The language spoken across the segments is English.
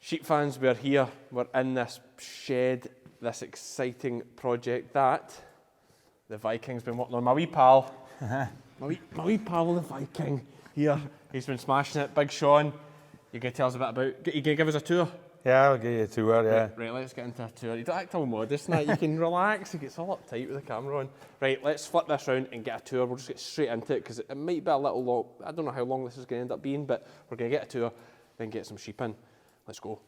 Sheep fans, we're here, we're in this shed, this exciting project that the Viking's been working on. My wee pal, my wee pal the Viking here, he's been smashing it. Big Sean, you can tell us a bit about, you can give us a tour? Yeah, I'll give you a tour, yeah. Right, let's get into a tour. You don't act all modest now, you can relax, he gets all uptight with the camera on. Right, let's flip this round and get a tour. We'll just get straight into it because it might be a little long. I don't know how long this is going to end up being, but we're going to get a tour, then get some sheep in. Let's go.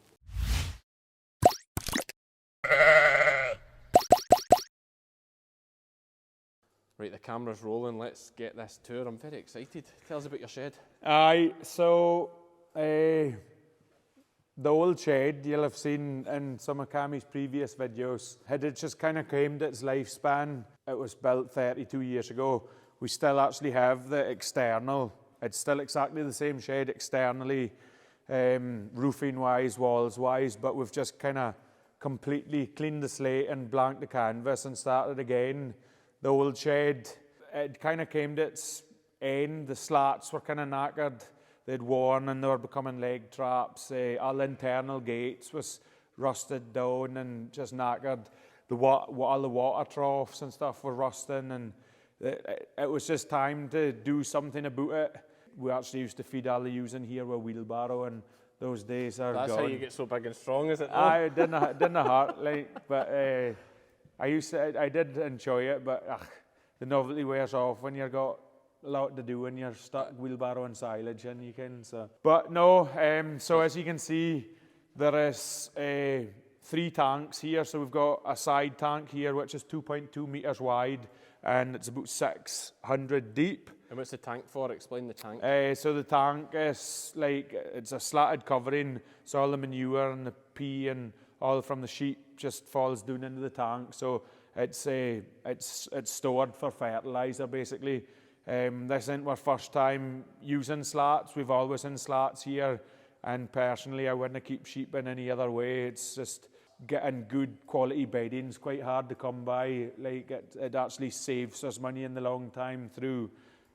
Right, the camera's rolling, let's get this tour. I'm very excited. Tell us about your shed. Aye, so the old shed you'll have seen in some of Cammie's previous videos had it just kind of claimed its lifespan. It was built 32 years ago. We still actually have the external. It's still exactly the same shed externally, roofing wise, walls wise, but we've just kind of completely cleaned the slate and blanked the canvas and started again. The old shed, it kind of came to its end. The slats were kind of knackered. They'd worn and they were becoming leg traps. All the internal gates was rusted down and just knackered. All the water troughs and stuff were rusting, and it was just time to do something about it. We actually used to feed all the ewes in here with a wheelbarrow, and those days are That's gone. how you get so big and strong, is it? I didn't hurt, like, but I did enjoy it, but the novelty wears off when you've got a lot to do and you're stuck wheelbarrow and silage and you can, so. But no, so as you can see, there is 3 tanks here. So we've got a side tank here, which is 2.2 metres wide, and it's about 600 deep. And what's the tank for? Explain the tank. So the tank is like, it's a slatted covering, so all the manure and the pee and all from the sheep just falls down into the tank. So it's stored for fertilizer basically. This isn't our first time using slats. We've always in slats here, and personally I wouldn't keep sheep in any other way. It's just getting good quality bedding is quite hard to come by. Like it actually saves us money in the long time through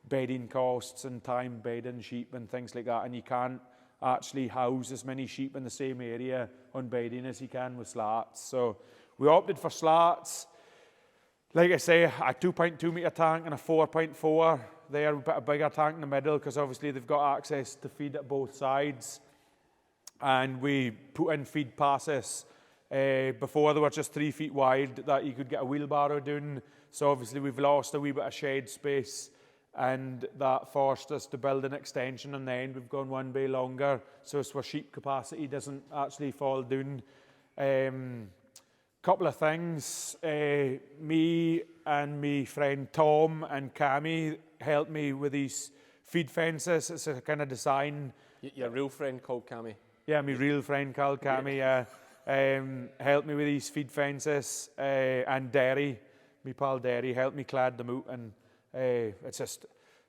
bedding costs and time bedding sheep and things like that, and you can't actually house as many sheep in the same area on bedding as you can with slats. So we opted for slats. Like I say, a 2.2 metre tank and a 4.4 there. We put a bigger tank in the middle because obviously they've got access to feed at both sides. And we put in feed passes. Before they were just 3 feet wide that you could get a wheelbarrow down. So obviously we've lost a wee bit of shed space, and that forced us to build an extension on the end. We've gone 1 bay longer, so it's where sheep capacity doesn't actually fall down. Couple of things, me and my friend Tom and Cammie helped me with these feed fences. It's a kind of design. Your real friend called Cammie? Yeah, my real friend called Cammie, yeah. Helped me with these feed fences, and Derry, my pal Derry, helped me clad them out, and it's just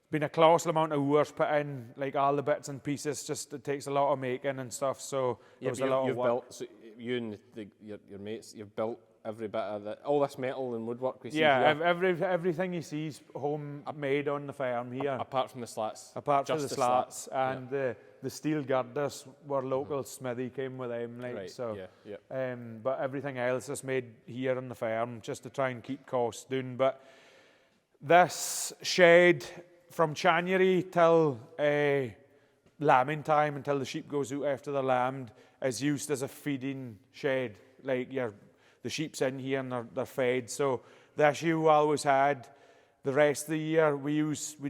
been a colossal amount of hours put in, like all the bits and pieces. Just it takes a lot of making and stuff. So yeah, there's a lot of work. Built, so you and your mates, you've built every bit of all this metal and woodwork we see here. Yeah, everything you see is homemade on the farm here. Apart from the slats. Apart from the slats and the steel girders were local smithy, came with them, like right, so. Yeah. But everything else is made here on the farm just to try and keep costs down. But this shed from January till lambing time, until the sheep goes out after they're lambed, is used as a feeding shed. Like the sheep's in here and they're fed. So the issue we always had, the rest of the year we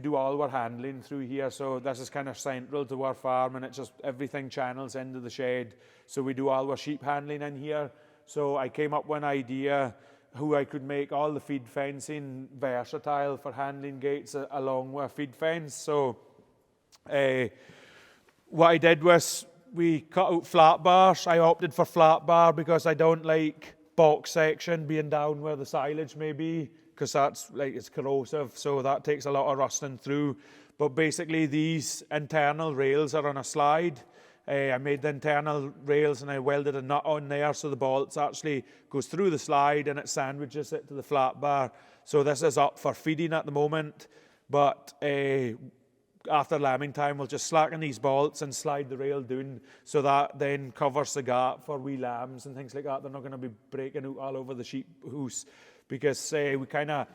do all our handling through here. So this is kind of central to our farm, and it's just everything channels into the shed. So we do all our sheep handling in here. So I came up with an idea how I could make all the feed fencing versatile for handling gates along with a feed fence. So what I did was we cut out flat bars. I opted for flat bar because I don't like box section being down where the silage may be, because that's like it's corrosive, so that takes a lot of rusting through. But basically these internal rails are on a slide. I made the internal rails and I welded a nut on there so the bolts actually goes through the slide and it sandwiches it to the flat bar. So this is up for feeding at the moment, but after lambing time, we'll just slacken these bolts and slide the rail down, so that then covers the gap for wee lambs and things like that. They're not going to be breaking out all over the sheep house, because we kind of,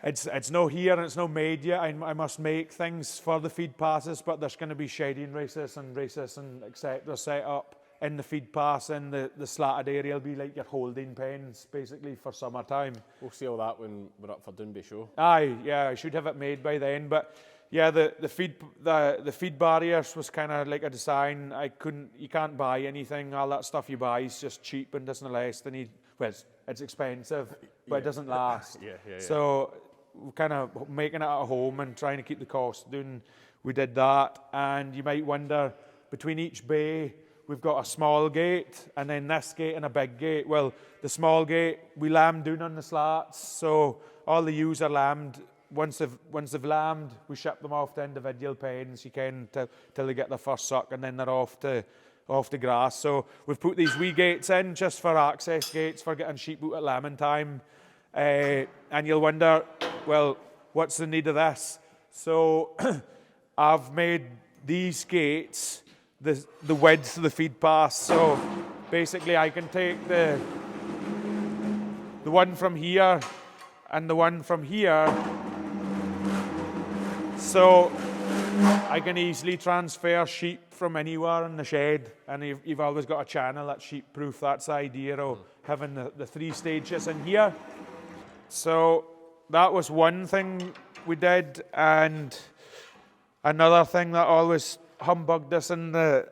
it's no here and it's no made yet. I must make things for the feed passes, but there's going to be shading races and etc. set up in the feed pass, and the slatted area will be like your holding pens, basically, for summertime. We'll see all that when we're up for Doonby Show. Aye, yeah, I should have it made by then. But yeah, the feed barriers was kind of like a design. You can't buy anything. All that stuff you buy is just cheap and doesn't last. It's expensive, but it doesn't last. Yeah. So we're kind of making it at home and trying to keep the cost down. We did that, and you might wonder, between each bay, we've got a small gate, and then this gate and a big gate. Well, the small gate, we lamb down on the slats, so all the ewes are lambed. Once they've lambed, we ship them off to individual pens, till they get their first suck, and then they're off to grass. So we've put these wee gates in just for access gates for getting sheep out at lambing time. And you'll wonder, well, what's the need of this? So I've made these gates the width of the feed pass. So basically I can take the one from here and the one from here. So I can easily transfer sheep from anywhere in the shed, and you've always got a channel that's sheep proof. That's the idea of having the 3 stages in here. So that was one thing we did, and another thing that always humbugged us in the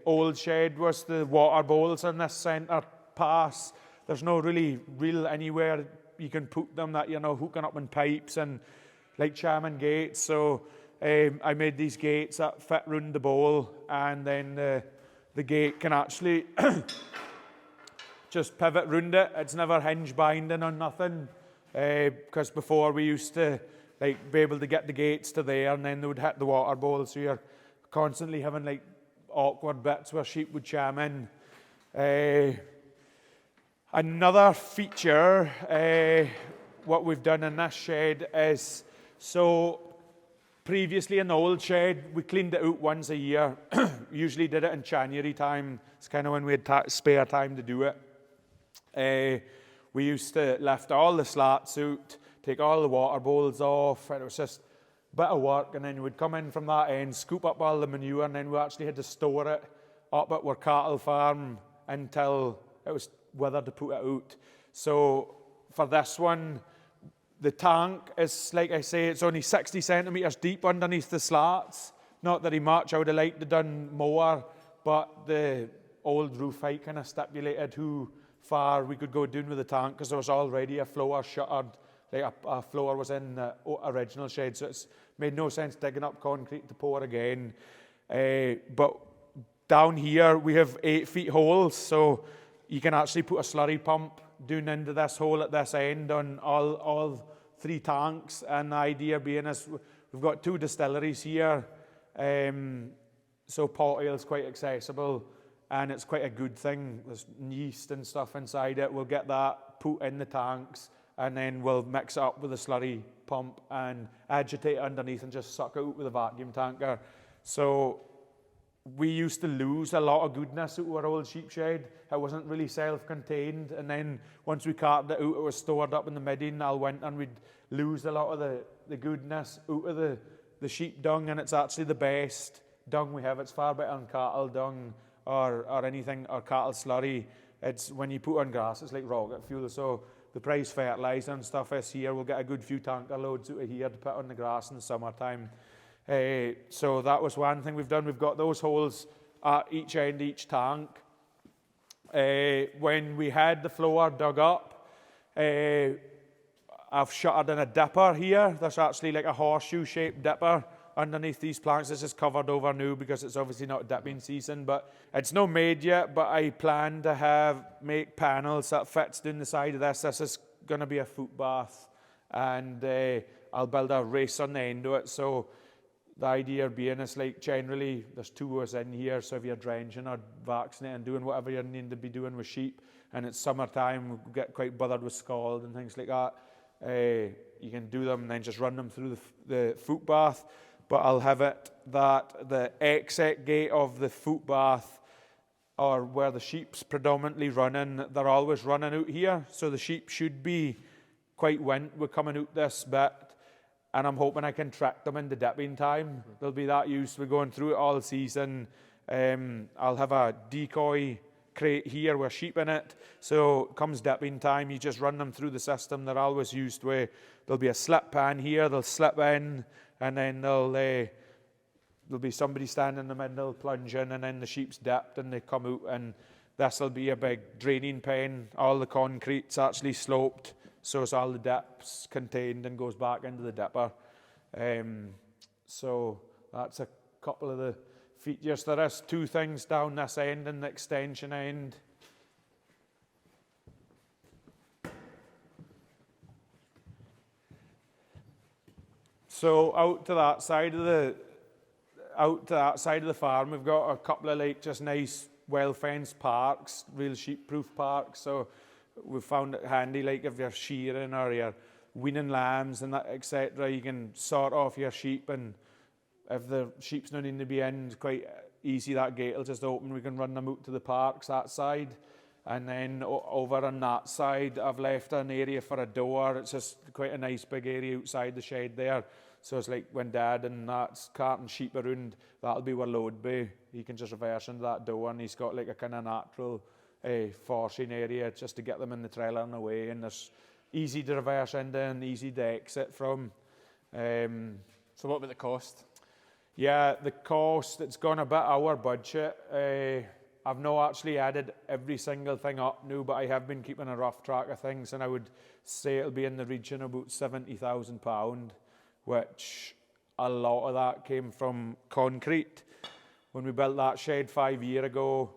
old shed was the water bowls in this centre pass. There's no real anywhere you can put them that you're hooking up in pipes and like chairman gates. So I made these gates that fit round the bowl, and then the gate can actually just pivot round it. It's never hinge binding on nothing, because before we used to be able to get the gates to there, and then they would hit the water bowl, so you're constantly having awkward bits where sheep would cham in. Another feature, what we've done in this shed is, so previously in the old shed, we cleaned it out once a year. Usually did it in January time. It's kind of when we had spare time to do it. We used to lift all the slats out, take all the water bowls off, and it was just a bit of work. And then we'd come in from that end, scoop up all the manure, and then we actually had to store it up at our cattle farm until it was weather to put it out. So for this one, the tank is, like I say, it's only 60 centimetres deep underneath the slats. Not very much. I would have liked to have done more, but the old roof height kind of stipulated how far we could go down with the tank, because there was already a floor shuttered. A floor was in the original shed, so it's made no sense digging up concrete to pour again. But down here we have 8 feet holes, so you can actually put a slurry pump down into this hole at this end on all 3 tanks. And the idea being is we've got 2 distilleries here, so pot ale is quite accessible, and it's quite a good thing. There's yeast and stuff inside it. We'll get that put in the tanks, and then we'll mix it up with a slurry pump and agitate it underneath and just suck it out with a vacuum tanker. So we used to lose a lot of goodness out of our old sheep shed. It wasn't really self-contained, and then once we carted it out, it was stored up in the midden all winter, and we'd lose a lot of the goodness out of the sheep dung, and it's actually the best dung we have. It's far better than cattle dung or anything, or cattle slurry. It's when you put on grass, it's like rocket fuel. So the price fertiliser and stuff is here. We'll get a good few tanker loads out of here to put on the grass in the summertime. So that was one thing we've done. We've got those holes at each end of each tank. When we had the floor dug up, I've shuttered in a dipper here. There's actually like a horseshoe-shaped dipper underneath these planks. This is covered over now because it's obviously not dipping season, but it's not made yet. But I plan to make panels that fits down the side of this. This is going to be a foot bath, and I'll build a race on the end of it. So the idea being is, like, generally there's 2 of us in here, so if you're drenching or vaccinating, doing whatever you need to be doing with sheep, and it's summertime, we get quite bothered with scald and things like that, you can do them and then just run them through the foot bath. but I'll have it that the exit gate of the footbath, or where the sheep's predominantly running, they're always running out here. So the sheep should be quite went with coming out this bit. And I'm hoping I can track them in the dipping time. They'll be that used to going through it all season. I'll have a decoy crate here with sheep in it. So comes dipping time, you just run them through the system. They're always used where there'll be a slip pan here, they'll slip in, and then there'll be somebody standing in the middle, plunging, and then the sheep's dipped and they come out, and this'll be a big draining pen. All the concrete's actually sloped, so it's all the dips contained and goes back into the dipper. So that's a couple of the features. There is two things down this end and the extension end. So out to that side of the farm, we've got a couple of like just nice, well-fenced parks, real sheep-proof parks. So we've found it handy, like if you're shearing or you're weaning lambs and that, etc. You can sort off your sheep, and if the sheep's not in to be in, it's quite easy. That gate will just open. We can run them out to the parks that side, and then over on that side, I've left an area for a door. It's just quite a nice big area outside the shed there. So it's like when Dad and that's carting sheep around, that'll be where load be. He can just reverse into that door, and he's got like a kind of natural forcing area just to get them in the trailer and away. And there's easy to reverse into and easy to exit from. So what about the cost? Yeah, the cost, it's gone a bit our budget. I've not actually added every single thing up now, but I have been keeping a rough track of things, and I would say it'll be in the region of about £70,000, which a lot of that came from concrete. When we built that shed 5 years ago,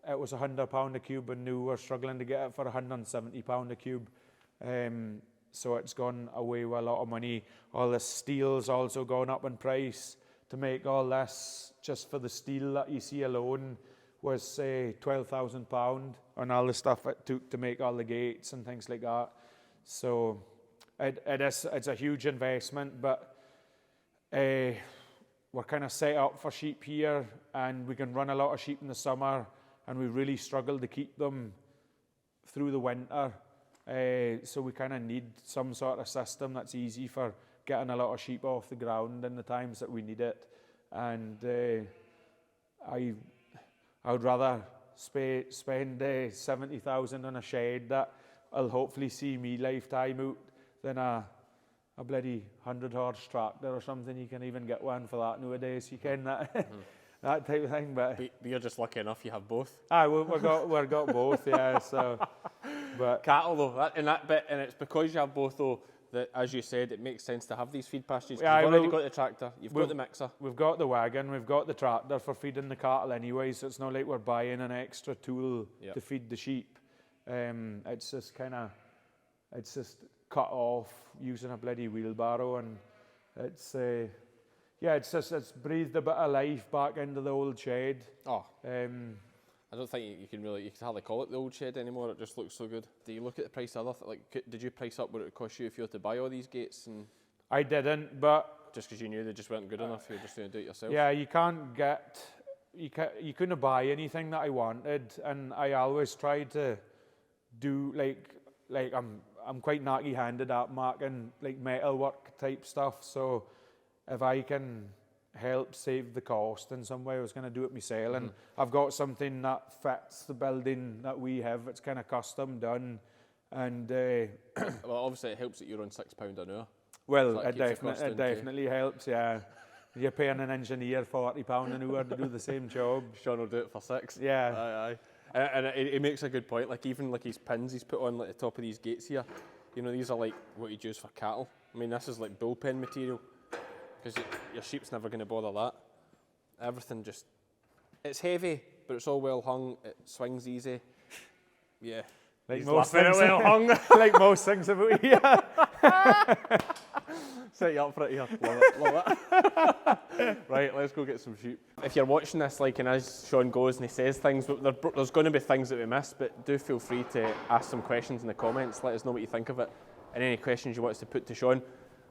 it was £100 a cube, and now we're struggling to get it for £170 a cube. So it's gone away with a lot of money. All the steel's also gone up in price. To make all this, just for the steel that you see alone, was say £12,000, and all the stuff it took to make all the gates and things like that. So it's a huge investment, but we're kind of set up for sheep here, and we can run a lot of sheep in the summer, and we really struggle to keep them through the winter. So we kind of need some sort of system that's easy for getting a lot of sheep off the ground in the times that we need it. And I would rather spend 70,000 on a shed that will hopefully see me lifetime out than a bloody 100-horse tractor or something. You can even get one for that nowadays. You can that that type of thing. But you're just lucky enough you have both. We've got both, yeah. So, but cattle though, and it's because you have both though that, as you said, it makes sense to have these feed pastures. Yeah, you've already got the tractor, you've got the mixer. We've got the wagon, we've got the tractor for feeding the cattle anyway, so it's not like we're buying an extra tool to feed the sheep. It's just cut off using a bloody wheelbarrow, and it's breathed a bit of life back into the old shed. I don't think you can hardly call it the old shed anymore. It just looks so good. Do you look at the price of did you price up what it would cost you if you were to buy all these gates? And I didn't, but just because you knew they just weren't good enough, you were just going to do it yourself. Yeah, you couldn't buy anything that I wanted, and I always tried to do like I'm quite knacky-handed at marking like metal work type stuff. So if I can help save the cost in some way, I was going to do it myself. And I've got something that fits the building that we have. It's kind of custom done, and well, obviously it helps that you're on £6 an hour. Well, it definitely helps. Yeah, you're paying an engineer £40 an hour to do the same job. Sean will do it for £6. Yeah, aye. And he makes a good point. Like even like his pins he's put on like the top of these gates here. You know, these are like what you'd use for cattle. I mean, this is like bullpen material, because your sheep's never going to bother that. Everything it's heavy, but it's all well hung. It swings easy. Yeah. Like most things, well hung. Like most things about here. Set you up for it here. Love it. Right, let's go get some sheep. If you're watching this, and as Sean goes and he says things, there's going to be things that we miss, but do feel free to ask some questions in the comments. Let us know what you think of it, and any questions you want us to put to Sean.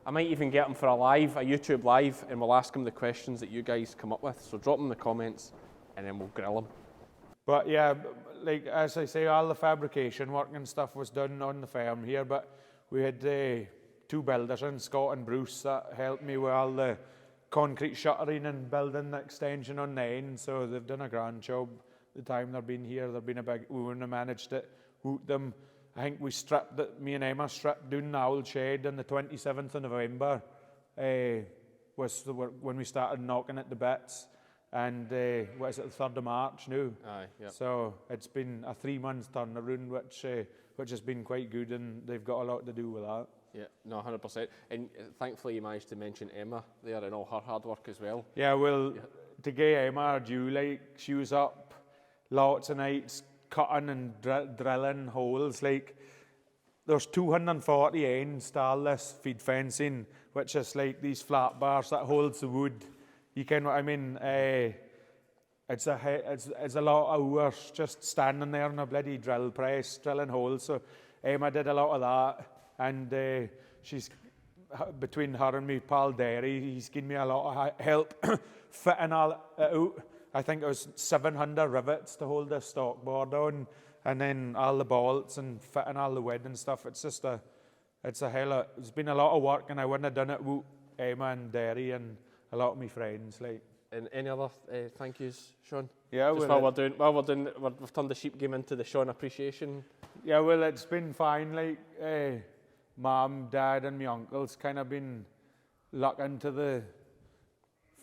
I might even get them for a YouTube live, and we'll ask them the questions that you guys come up with. So drop them in the comments, and then we'll grill them. But yeah, like as I say, all the fabrication work and stuff was done on the farm here, but we had 2 builders in, Scott and Bruce, that helped me with all the concrete shuttering and building the extension on the end, so they've done a grand job. The time they've been here, they've been a big, we wouldn't have managed it, hoot them. I think we stripped it, me and Emma stripped down the old shed on the 27th of November, was when we started knocking it to bits. And what is it, the 3rd of March now? Aye, yep. So it's been a 3-month turnaround, which has been quite good, and they've got a lot to do with that. Yeah, no, 100%. And thankfully you managed to mention Emma there and all her hard work as well. Yeah, well, to get Emma due, like, she was up lots of nights cutting and drilling holes. Like, there's 240 ends to all this feed fencing, which is like these flat bars that holds the wood. You can, what I mean, it's a lot of hours just standing there on a bloody drill press, drilling holes. So Emma did a lot of that, and she's, between her and me pal Derry, he's given me a lot of help fitting all it out. I think it was 700 rivets to hold the stock board on, and then all the bolts and fitting all the wood and stuff. It's just it's been a lot of work, and I wouldn't have done it with Emma and Derry and a lot of my friends. Like. And any other thank yous, Sean? Yeah, just well, we've turned the sheep game into the Sean appreciation. Yeah, well, it's been fine. Like, Mum, Dad, and my uncles kind of been looking to the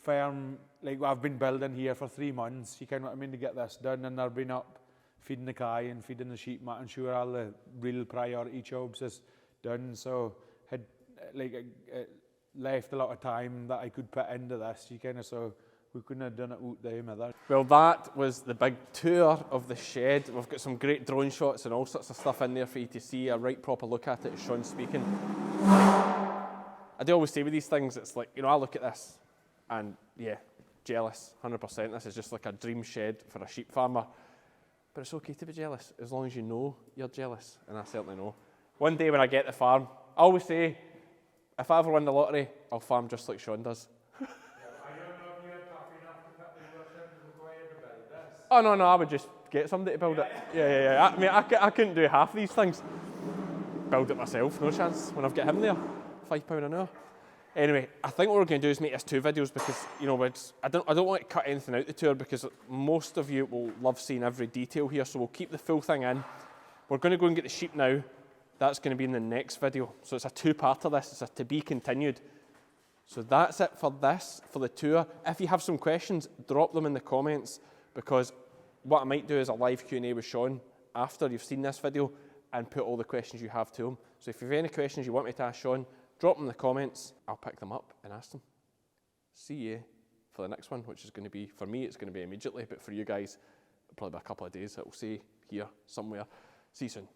farm. Like, I've been building here for 3 months. You kind of what I mean, to get this done, and they've been up feeding the kye and feeding the sheep, making sure all the real priority jobs is done. So had left a lot of time that I could put into this. You kind of so we couldn't have done it without them either. Well, that was the big tour of the shed. We've got some great drone shots and all sorts of stuff in there for you to see a right proper look at it as Sean's speaking. I do always say with these things, it's like, you know, I look at this and yeah, jealous, 100%. This is just like a dream shed for a sheep farmer. But it's okay to be jealous as long as you know you're jealous, and I certainly know. One day when I get the farm, I always say, if I ever win the lottery, I'll farm just like Sean does. I don't know if you're tough enough to put the worship required to build this. Oh, no, I would just get somebody to build it. Yeah. I mean, I couldn't do half these things. Build it myself, no chance, when I've got him there. £5 an hour. Anyway, I think what we're going to do is make this 2 videos because, you know, I don't want to cut anything out the tour because most of you will love seeing every detail here, so we'll keep the full thing in. We're going to go and get the sheep now. That's going to be in the next video. So it's a 2-parter this. It's a to be continued. So that's it for this, for the tour. If you have some questions, drop them in the comments, because what I might do is a live Q&A with Sean after you've seen this video and put all the questions you have to him. So if you have any questions you want me to ask Sean, drop them in the comments. I'll pick them up and ask them. See you for the next one, which is going to be, for me, it's going to be immediately, but for you guys, probably a couple of days. It will say here somewhere. See you soon.